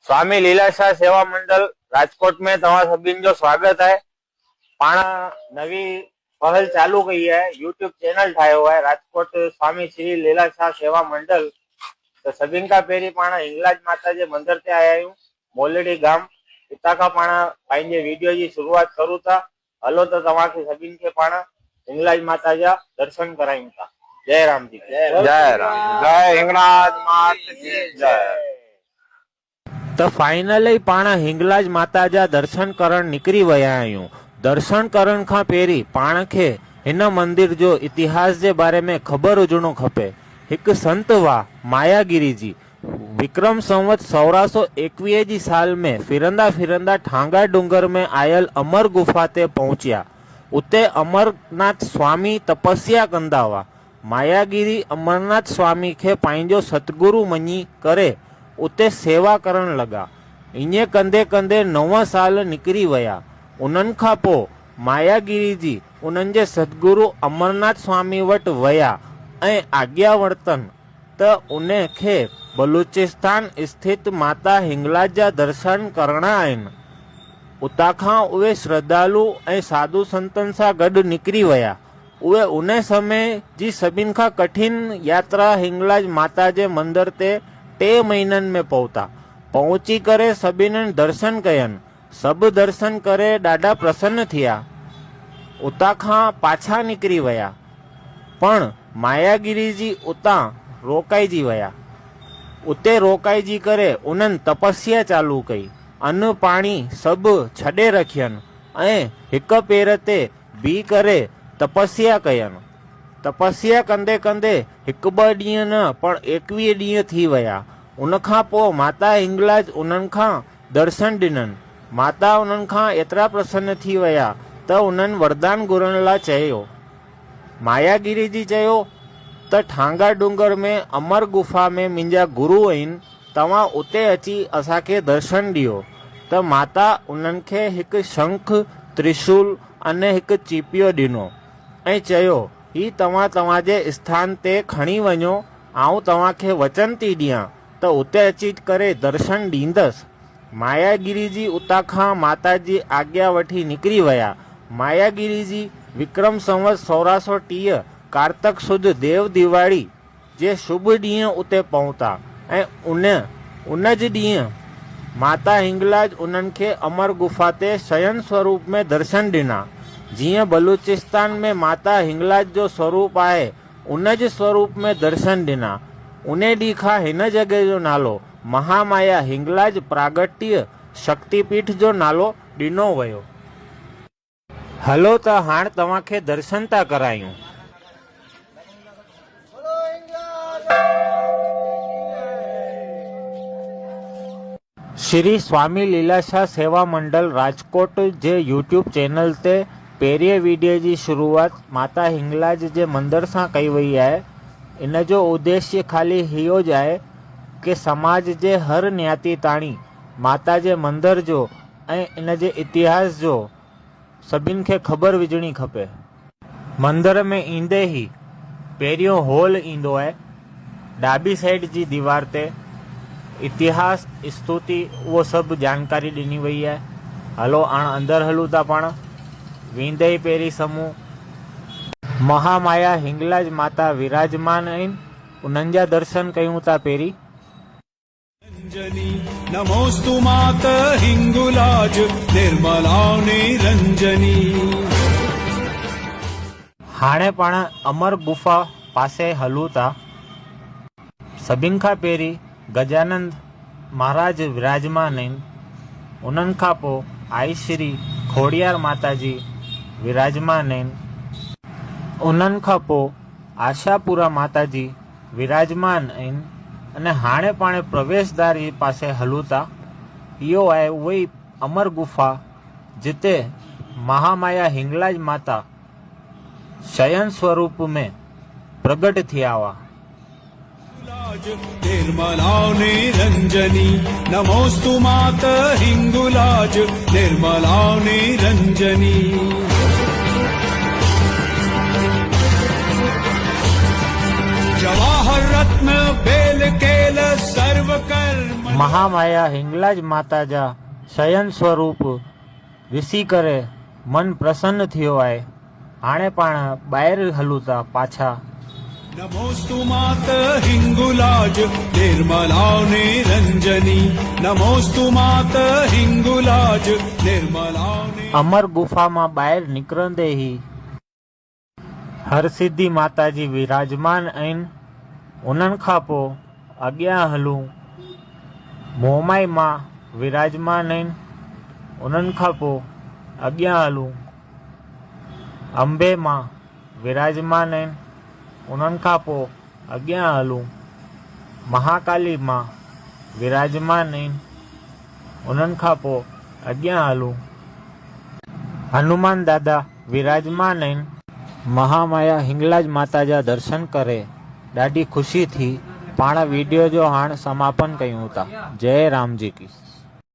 स्वामी लीलाशाह सेवा मंडल राजकोट में तव्हां सभिनि जो स्वागत है। पाण नवी पहल चालू कई है, यूट्यूब चैनल ठायो है राजकोट स्वामी श्री लीलाशाह सेवा मंडल। तो सभिनि खां पहिरीं पाण हिंगलाज माता जे मंदिर ते आया आहियूं, मोलड़ी गाम। हितां खां पाण पंहिंजे वीडियो जी शुरुआत करूं था। हलो तो तव्हांखे सभिनि खे पाण हिंगलाज माता जा दर्शन करायूं था। जय राम जी, जय राम, जय हिंगलाज माता की जय। तो फाइनली पाण हिंगलाज माता जा दर्शन करण निकरी वया आहियूं। दर्शन करण खां पहिरीं पाण खे हिन मंदिर जो इतिहास जे बारे में खबर हुजणो खपे। हिकु संत हुआ मायागिरी जी, विक्रम संवत 1621 जी साल में फिरंदा फिरंदा ठांगा डूंगर में आयल अमर गुफा ते पहुंचिया। उते अमरनाथ स्वामी तपस्या कंदा हुआ। मायागिरी अमरनाथ स्वामी खे पंहिंजो सतगुरु मञी करे उते सेवा करण लगा। इएं कंदे कंदे 9 साल निकरी वया। उन्हनि खां पोइ मायागिरी जी उन्हनि जे सतगुरु अमरनाथ स्वामी वटि वया ऐं आज्ञा वरतनि त उन खे बलूचिस्तान स्थित माता हिंगलाज जा दर्शन करणा आहिनि। उतां खां उहे श्रद्धालु ऐं साधु संतनि सां गॾु निकिरी विया। उहे उन समय जी सभिनि खां कठिन यात्रा हिंगलाज माता जे मंदर ते 3 महीननि में पहुता। पहुची करे सभिनी दर्शन कयनि। सभु दर्शन करे ॾाढा प्रसन्न थिया। उतां खां पाछा निकिरी विया, पण मायागिरी जी उतां रोकाइजी विया। उते रोकाइजी करे उन्हनि तपस्या चालू कई। अन्न पाणी सभु छॾे रखियनि ऐं हिक पेर ते बीह करे तपस्या कयनि। तपस्या कंदे कंदे 1-2 ॾींहं न पण 21 ॾींहं थी विया। उनखां पोइ माता हिंगलाज उन्हनि खां दर्शन ॾिननि। माता उन्हनि खां एतिरा प्रसन्न थी विया त उन्हनि वरदान घुरण लाइ चयो। मायागिरी जी चयो त ठांगा डूंगर में अमर गुफा में मुंहिंजा गुरु आहिनि, तव्हां उते अची असांखे दर्शन ॾियो। त माता उन्हनि खे हिकु शंख, त्रिशूल अने हिकु चीपियो ॾिनो ऐं चयो, ही तव्हां तव्हांजे स्थान ते खणी वञो। आउं तव्हांखे वचन थी ॾियां त उते अची करे दर्शन ॾींदसि। मायागिरी जी उतां खां माता जी आज्ञा वठी निकिरी विया। मायागिरी जी विक्रम संवत 1630 कार्तक सुद देव दिवाड़ी जे शुभ ॾींहुं उते पहुता ऐं उन जे ॾींहुं माता हिंगलाज उन्हनि खे अमर गुफा ते शयन स्वरूप में दर्शन ॾिना। जीअं बलूचिस्तान में माता हिंगलाज जो स्वरूप आहे, उन जे स्वरूप में दर्शन ॾिना। उन ॾींहुं खां हिन जॻह जो नालो महामाया हिंगलाज प्रागट्य शक्तिपीठ जो नालो ॾिनो वियो। हलो त हाणे तव्हांखे दर्शन था करायूं। श्री स्वामी लीलाशाह सेवा मंडल राजकोट जे यूट्यूब चैनल ते पहिरियों वीडियो जी शुरुआत माता हिंगलाज जे मंदिर सां कई वई आहे। इन जो उद्देश्य खाली इहो ज आहे कि समाज जे हर न्याती ताणी माता जे मंदिर जो ऐं इन जे इतिहास जो सभिनि खे ख़बर विझणी खपे। मंदिर में ईंदे ई पहिरियों हॉल ईंदो आहे। ॾाबी साइड जी दीवार ते इतिहास, स्तुति, उहो सभु जानकारी ॾिनी वई आहे। हलो हाणे अंदरि हलूं था। पाण वेंदे ई पहिरीं साम्हूं महामाया हिंगलाज माता विराजमान आहिनि, उन्हनि जा दर्शन कयूं था। पहिरीं नमोस्तु माता हिंगलाज निर्मला निरंजनी। हाणे पाण अमर गुफा पासे हलूं था। सभिनि खां पहिरीं गजानंद महाराज विराजमान आहिनि। उन्हनि खां पोइ आई श्री खोड़ियार माता जी विराजमान आहिनि। उन्हनि खां पोइ आशापुरा माता जी विराजमान आहिनि। अने हाणे पाण प्रवेशद्वार जे पासे हलूं था। इहो आहे उहे अमर गुफा जिते महामाया हिंगलाज माता शयन स्वरूप में प्रगट थिया हुआ। निर्मला निरंजनी नमोस्तु माता हिंगलाज निर्मला निरंजनी। जवाहर रत्न बेल केल सर्व कर्म महामाया हिंगलाज माताजा शयन स्वरूप ऋषि करे मन प्रसन्न थियो आए आणे पाण बाहेर हलूता पाछा नमोस्तु मात हिंगुलाज निर्मला निरंजनी नमोस्तु मात हिंगुलाज निर्मला अमर गुफा में बाहर निकरंदे ही हरसिद्धि माताजी विराजमान आइन उन्हनि खां पोइ अॻियां हलूं मोमाई मां विराजमान आहिनि उन्हनि खां पोइ अॻियां हलूं अंबे मां विराजमान आहिनि उन्हनि खां पोइ अॻियां हलूं महाकाली मां विराजमान आहिनि उन्हनि खां पोइ अॻियां हलूं हनुमान दादा विराजमान आहिनि महामाया हिंगलाज माता जा दर्शन करे ॾाढी ख़ुशी थी। पाण वीडियो जो हाणे समापन कयूं था। जय राम जी की।